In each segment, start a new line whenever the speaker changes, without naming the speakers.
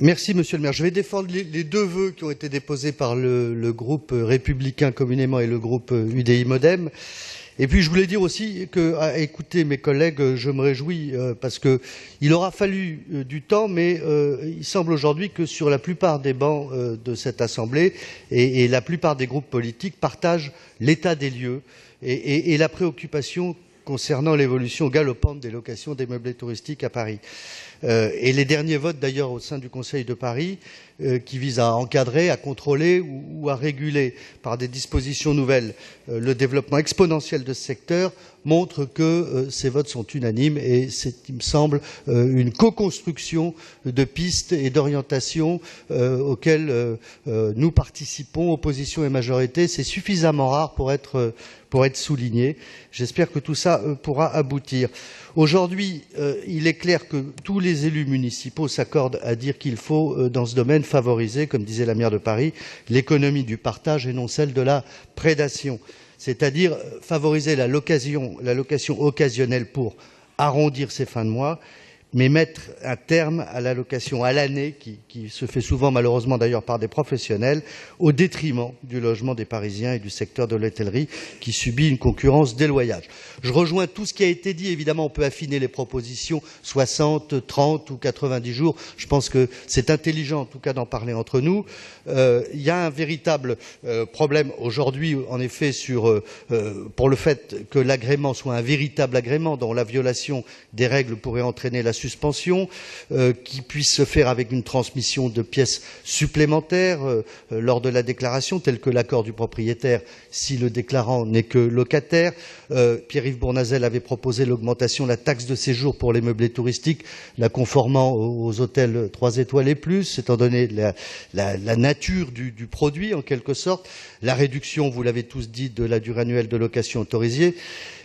Merci, Monsieur le maire. Je vais défendre les deux vœux qui ont été déposés par le groupe républicain communément et le groupe UDI Modem. Et puis, je voulais dire aussi qu'à écouter mes collègues, je me réjouis parce qu'il aura fallu du temps, mais il semble aujourd'hui que sur la plupart des bancs de cette Assemblée et la plupart des groupes politiques partagent l'état des lieux et la préoccupation concernant l'évolution galopante des locations des meublés touristiques à Paris. Et les derniers votes d'ailleurs au sein du Conseil de Paris qui visent à encadrer, à contrôler ou à réguler par des dispositions nouvelles le développement exponentiel de ce secteur montrent que ces votes sont unanimes et c'est, il me semble, une co-construction de pistes et d'orientations auxquelles nous participons, opposition et majorité. C'est suffisamment rare pour être souligné. J'espère que tout ça pourra aboutir. Aujourd'hui, il est clair que tous les élus municipaux s'accordent à dire qu'il faut, dans ce domaine, favoriser, comme disait la maire de Paris, l'économie du partage et non celle de la prédation. C'est-à-dire favoriser la location occasionnelle pour arrondir ses fins de mois, mais mettre un terme à la location à l'année, qui se fait souvent malheureusement d'ailleurs par des professionnels, au détriment du logement des Parisiens et du secteur de l'hôtellerie qui subit une concurrence déloyale. Je rejoins tout ce qui a été dit. Évidemment, on peut affiner les propositions 60, 30 ou 90 jours. Je pense que c'est intelligent en tout cas d'en parler entre nous. Il y a un véritable problème aujourd'hui en effet pour le fait que l'agrément soit un véritable agrément dont la violation des règles pourrait entraîner la suspension, qui puisse se faire avec une transmission de pièces supplémentaires lors de la déclaration, telle que l'accord du propriétaire si le déclarant n'est que locataire. Pierre-Yves Bournazel avait proposé l'augmentation de la taxe de séjour pour les meublés touristiques, la conformant aux hôtels 3 étoiles et plus, étant donné la nature du produit en quelque sorte, la réduction, vous l'avez tous dit, de la durée annuelle de location autorisée.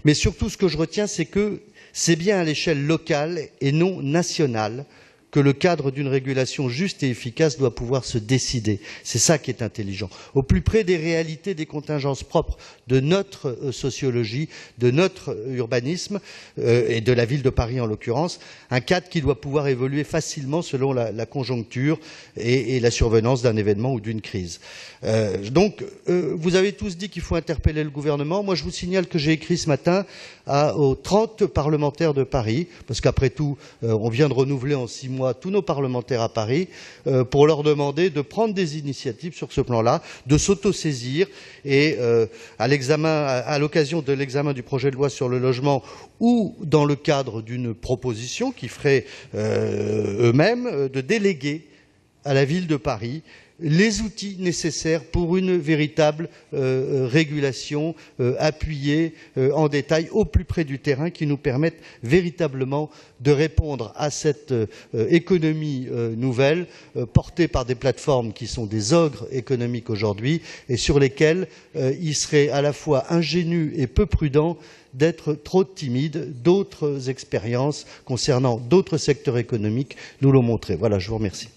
Mais surtout, ce que je retiens, c'est que c'est bien à l'échelle locale et non nationale que le cadre d'une régulation juste et efficace doit pouvoir se décider. C'est ça qui est intelligent. Au plus près des réalités, des contingences propres de notre sociologie, de notre urbanisme et de la ville de Paris en l'occurrence, un cadre qui doit pouvoir évoluer facilement selon la conjoncture et la survenance d'un événement ou d'une crise. Vous avez tous dit qu'il faut interpeller le gouvernement. Moi, je vous signale que j'ai écrit ce matin aux 30 parlementaires de Paris, parce qu'après tout, on vient de renouveler en 6 mois tous nos parlementaires à Paris, pour leur demander de prendre des initiatives sur ce plan-là, de s'autosaisir et à l'occasion de l'examen du projet de loi sur le logement ou dans le cadre d'une proposition qu'ils feraient eux-mêmes, de déléguer à la ville de Paris les outils nécessaires pour une véritable régulation appuyée en détail au plus près du terrain qui nous permette véritablement de répondre à cette économie nouvelle portée par des plateformes qui sont des ogres économiques aujourd'hui et sur lesquelles il serait à la fois ingénu et peu prudent d'être trop timide. D'autres expériences concernant d'autres secteurs économiques nous l'ont montré. Voilà, je vous remercie.